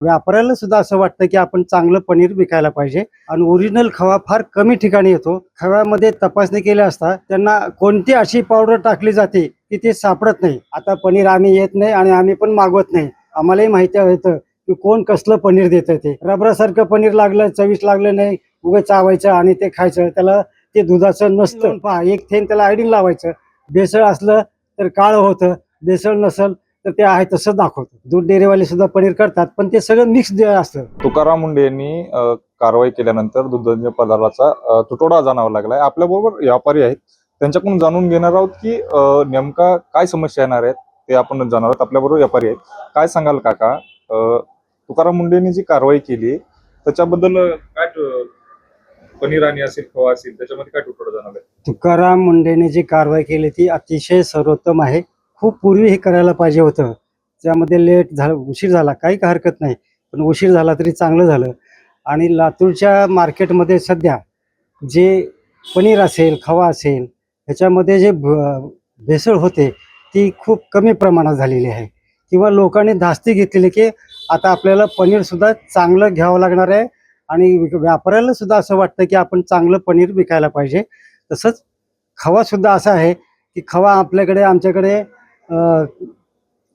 व्यापाऱ्याला सुद्धा असं वाटतं की आपण चांगलं पनीर विकायला पाहिजे आणि ओरिजिनल खवा फार कमी ठिकाणी येतो. खव्यामध्ये तपासणी केली असता त्यांना कोणती अशी पावडर टाकली जाते की ते सापडत नाही. आता पनीर आम्ही येत नाही आणि आम्ही पण मागवत नाही. आम्हालाही माहिती होतं की कोण कसलं पनीर देतं. ते रबरासारखं पनीर लागलं, चवीस लागलं नाही, उगं चावायचं आणि ते खायचं. त्याला ते दुधाचं नसतं. पहा, एक थेंब त्याला आयडिन लावायचं. भेसळ असलं तर काळं होतं, भेसळ नसल तर ते आहे तसं दाखवतं. दूध डेअरीवाले सुद्धा पनीर करतात, पण ते सगळं मिक्स असतं. तुकाराम मुंडे यांनी कारवाई केल्यानंतर दुग्धजन्य पदार्थाचा तुटवडा जाणवायला लागलाय. आपल्या बरोबर व्यापारी आहेत, त्यांच्याकडून जाणून घेणार आहोत की नेमका काय समस्या येणार आहेत ते आपण जाणार आहोत. आपल्या बरोबर व्यापारी आहेत. काय सांगाल काका, तुकाराम मुंडे यांनी जी कारवाई केली त्याच्याबद्दल काय पनीर आणि असेल खवा असेल त्याच्यामध्ये काय तुटवडा जाणार आहे? तुकाराम मुंडेने जी कारवाई केली ती अतिशय सर्वोत्तम आहे. खूप पूर्वी हे करायला पाहिजे होतं. त्यामध्ये लेट झालं, उशीर झाला, काही हरकत नाही, पण उशीर झाला तरी चांगलं झालं. आणि लातूरच्या मार्केटमध्ये सध्या जे पनीर असेल, खवा असेल, ह्याच्यामध्ये जे भेसळ होते ती खूप कमी प्रमाणात झालेली आहे. किंवा लोकांनी धास्ती घेतलेली की आता आपल्याला पनीरसुद्धा चांगलं घ्यावं लागणार आहे आणि व्यापाऱ्याला सुद्धा असं वाटतं की आपण चांगलं पनीर विकायला पाहिजे. तसंच खवासुद्धा असा आहे की खवा आमच्याकडे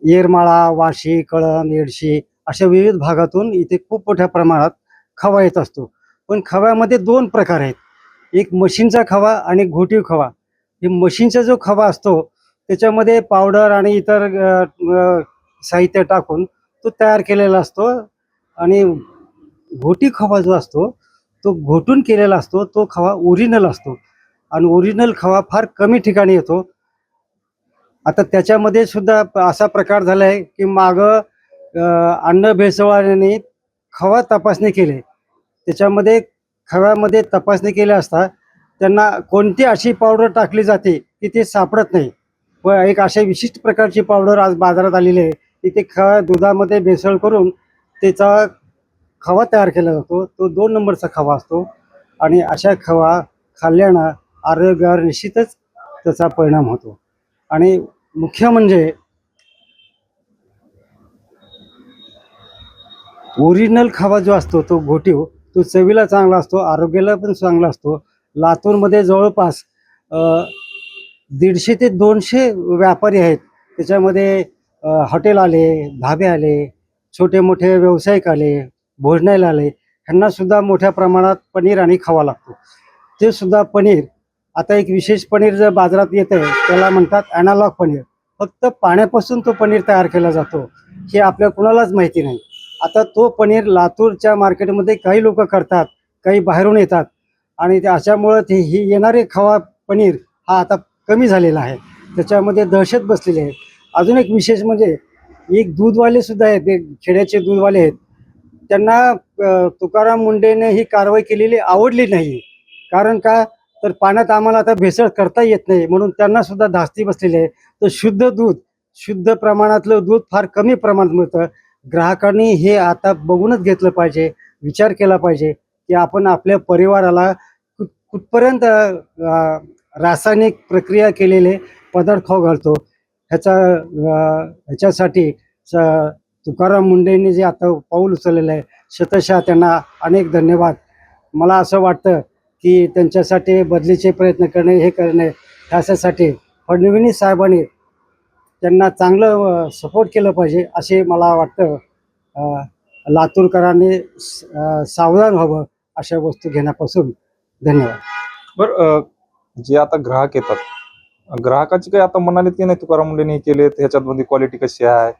येरमाळा, वाशी, कळंब, येडशी अशा विविध भागातून इथे खूप मोठ्या प्रमाणात खवा येत असतो. पण खव्यामध्ये दोन प्रकार आहेत. एक मशीनचा खवा आणि घोटीव खवा. हे मशीनचा जो खवा असतो त्याच्यामध्ये पावडर आणि इतर साहित्य टाकून तो तयार केलेला असतो. आणि घोटी खवा जो असतो तो घोटून केलेला असतो, तो खवा ओरिजिनल असतो. आणि ओरिजिनल खवा फार कमी ठिकाणी येतो. आता त्याच्यामध्ये सुद्धा असा प्रकार झाला आहे की मागं अन्न भेसळवाल्याने खवा तपासणी केली. त्याच्यामध्ये खव्यामध्ये तपासणी केली असता त्यांना कोणती अशी पावडर टाकली जाते की ते सापडत नाही. व एक अशा विशिष्ट प्रकारची पावडर आज बाजारात आलेली आहे की ते खवा दुधामध्ये भेसळ करून त्याचा खवा तयार केला जातो. तो 2 नंबरचा खवा असतो. आणि अशा खवा खाल्ल्यानं आरोग्यावर निश्चितच त्याचा परिणाम होतो. आणि मुख्य म्हणजे ओरिजिनल खवा जो असतो तो घोटीव, तो चवीला चांगला असतो, आरोग्याला पण चांगला असतो. लातूरमध्ये जवळपास 150 ते 200 व्यापारी आहेत. त्याच्यामध्ये हॉटेल आले, धाबे आले, छोटे मोठे व्यावसायिक आले, भोजनालय आले. ह्यांना सुद्धा मोठ्या प्रमाणात पनीर आणि खवा लागतो. ते सुद्धा पनीर आता एक विशेष पनीर जर बाजारात येतं त्याला म्हणतात ॲनालॉग पनीर. फक्त पाण्यापासून तो पनीर तयार केला जातो हे आपल्या कुणालाच माहिती नाही. आता तो पनीर लातूरच्या मार्केटमध्ये काही लोक करतात, काही बाहेरून येतात. आणि ते अशामुळं ते ही येणारे खवा पनीर हा आता कमी झालेला आहे. त्याच्यामध्ये दहशत बसलेली आहे. अजून एक विशेष म्हणजे एक दूधवाले सुद्धा आहेत, ते खेड्याचे दूधवाले आहेत. त्यांना तुकाराम मुंडेने ही कारवाई केलेली आवडली नाही. कारण का, तर पाण्यात आम्हाला आता भेसळ करता येत नाही म्हणून त्यांना सुद्धा धास्ती बसलेली आहे. तर शुद्ध दूध, शुद्ध प्रमाणातलं दूध फार कमी प्रमाणात मिळतं. ग्राहकांनी हे आता बघूनच घेतलं पाहिजे, विचार केला पाहिजे की आपण आपल्या परिवाराला कुठपर्यंत रासायनिक प्रक्रिया केलेले पदार्थ खाऊ घालतो. ह्याच्यासाठी तुकाराम मुंडेंनी जे आता पाऊल उचललेलं आहे, शतशः त्यांना अनेक धन्यवाद. मला असं वाटतं की त्यांच्यासाठी बदलीचे प्रयत्न करणे, हे करणे, ह्याच्यासाठी फडणवीस साहेबांनी त्यांना चांगलं सपोर्ट केलं पाहिजे असे मला वाटतं. लातूरकरांनी सावधान व्हावं अशा वस्तू घेण्यापासून. धन्यवाद. बरं, जे आता ग्राहक येतात, ग्राहकाची काही आता म्हणाले की नाही तुकाराम मुंडेंनी केले ह्याच्यामध्ये क्वालिटी कशी आहे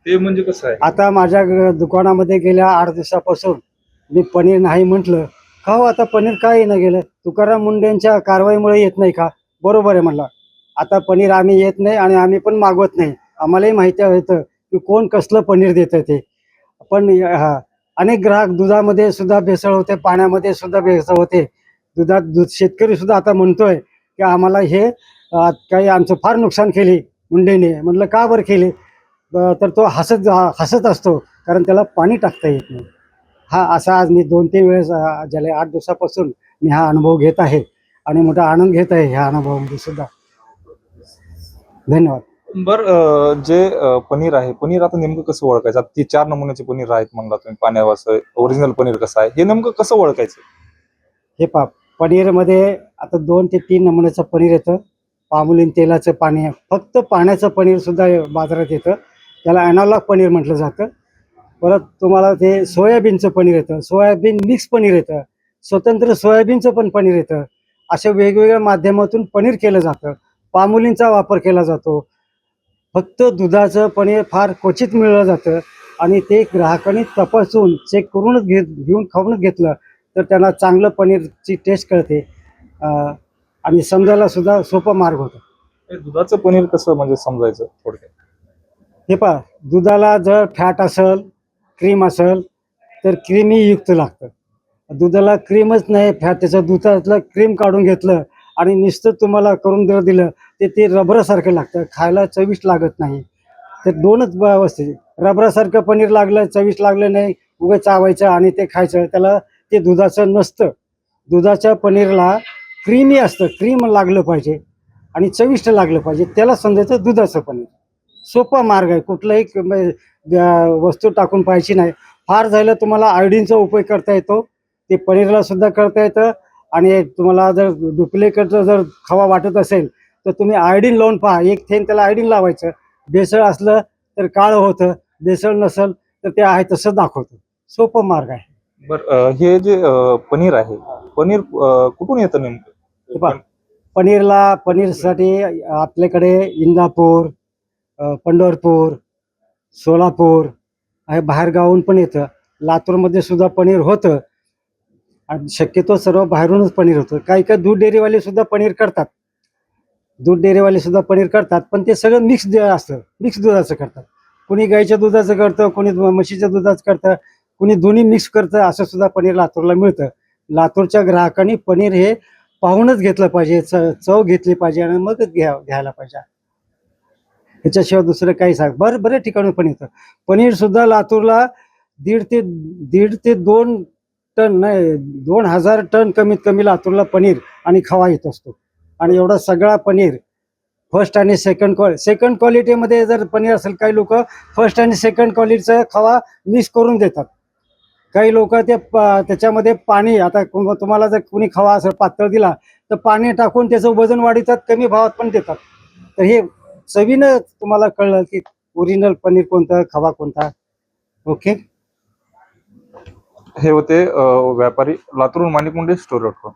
ते म्हणजे कसं आहे? आता माझ्या दुकानामध्ये गेल्या 8 दिवसापासून मी पनीर नाही म्हटलं का हो, आता पनीर काय येणं गेलं? तुकाराम मुंडेंच्या कारवाईमुळे येत नाही का? बरोबर आहे म्हणलं. आता पनीर आम्ही येत नाही आणि आम्ही पण मागवत नाही. आम्हालाही माहिती होतं की कोण कसलं पनीर देतं ते. पण अनेक ग्राहक दुधामध्ये सुद्धा भेसळ होते, पाण्यामध्ये सुद्धा भेसळ होते. दूध शेतकरी सुद्धा आता म्हणतोय की आम्हाला हे काही आमचं फार नुकसान केले मुंडेने. म्हटलं का बरं केले? तर तो हसत असतो, कारण त्याला पाणी टाकता येत नाही. हा असा आज मी 2-3 वेळेस गेल्या 8 दिवसापासून मी हा अनुभव घेत आहे आणि मोठा आनंद घेत आहे ह्या अनुभवामध्ये सुद्धा. धन्यवाद. बर जे पनीर आहे, पनीर आता नेमकं कसं ओळखायचं? आता ते 4 नमुन्याचे पनीर आहेत म्हणला तुम्ही, पाण्यावाचं ओरिजिनल पनीर कसं आहे, हे नेमकं कसं ओळखायचं? हे पहा, पनीरमध्ये आता 2 ते 3 नमुन्याचं पनीर येतं. पामोलिन तेलाचं पाणी आहे. फक्त पाण्याचं पनीर सुद्धा बाजारात येतं. त्याला ॲनालॉग पनीर म्हटलं जातं. परत तुम्हाला ते सोयाबीनचं पनीर येतं, सोयाबीन मिक्स पनीर येतं, स्वतंत्र सोयाबीनचं पण पनीर येतं. अशा वेगवेगळ्या माध्यमातून पनीर केलं जातं. पामोलिनचा वापर केला जातो. फक्त दुधाचं पनीर फार क्वचित मिळलं जातं आणि ते ग्राहकांनी तपासून चेक करूनच घेऊन खाऊनच घेतलं तर त्यांना चांगलं पनीरची टेस्ट कळते. आणि समजायला सुद्धा सोपा मार्ग होतो. हे दुधाचं पनीर कसं म्हणजे समजायचं थोडक्यात? हे पहा, दुधाला जर फॅट असेल, क्रीम असेल तर क्रीमीयुक्त लागतं. दुधाला क्रीमच नाही, फॅट त्याच्या दुधातलं क्रीम काढून घेतलं आणि नुसतं तुम्हाला करून जर दिलं ते रबरासारखं लागतं, खायला चविष्ट लागत नाही. तर 2च वस्तू, रबरासारखं पनीर लागलं, चविष्ट लागलं नाही, उगाच चावायचं आणि ते खायचं, त्याला ते दुधाचं नसतं. दुधाच्या पनीरला क्रीमी असतं, क्रीम लागलं पाहिजे आणि चविष्ट लागलं पाहिजे, त्याला समजायचं दुधाचं पनीर. सोपा मार्ग आहे, कुठलाही वस्तू टाकून पाहायची नाही. फार झालं तुम्हाला आयोडीनचा उपयोग करता येतो, ते पनीरला सुद्धा करता येतं. आणि तुम्हाला जर डुप्लिकेटचं जर खवा वाटत असेल तर तुम्ही आयोडीन लावून पहा, 1 थेंब त्याला आयोडीन लावायचं. भेसळ असलं तर काळं होतं, भेसळ नसेल तर ते आहे तसं दाखवतं. सोपं मार्ग आहे. बरं हे जे पनीर आहे, पनीर कुठून येतं हे नेमकं? पहा, पनीरसाठी आपल्याकडे इंदापूर, पंढरपूर, सोलापूर हे बाहेरगावाहून पण येतं. लातूरमध्ये सुद्धा पनीर होतं आणि शक्यतो सर्व बाहेरूनच पनीर होतं. काही काही दूध डेअरीवाले सुद्धा पनीर करतात. दूध डेअरीवाले सुद्धा पनीर करतात, पण ते सगळं मिक्स असतं, मिक्स दुधाचं करतात. कुणी गाईच्या दुधाचं करतं, कुणी म्हशीच्या दुधाचं करतं, कुणी दोन्ही मिक्स करतं. असं सुद्धा पनीर लातूरला मिळतं. लातूरच्या ग्राहकांनी पनीर हे पाहूनच घेतलं पाहिजे, चव घेतली पाहिजे आणि मग घ्यायला पाहिजे. ह्याच्याशिवाय दुसरं काही बऱ्याच ठिकाणी पण येतं. पनीर सुद्धा लातूरला 1.5 ते 2 टन नाही, 2000 टन कमीत कमी लातूरला पनीर आणि खवा येत असतो. आणि एवढा सगळा पनीर फर्स्ट आणि सेकंड क्वालिटीमध्ये जर पनीर असेल, काही लोक फर्स्ट आणि सेकंड क्वालिटीचा खवा मिक्स करून देतात. काही लोक त्याच्यामध्ये पाणी, आता तुम्हाला जर कोणी खवा असेल पातळ दिला तर पाणी टाकून त्याचं वजन वाढवतात, कमी भावात पण देतात. तर हे चवीनं तुम्हाला कळलं की ओरिजिनल पनीर कोणतं, खवा कोणता. ओके. हे होते व्यापारी लातूरून माणिक मुंडे स्टोर.com.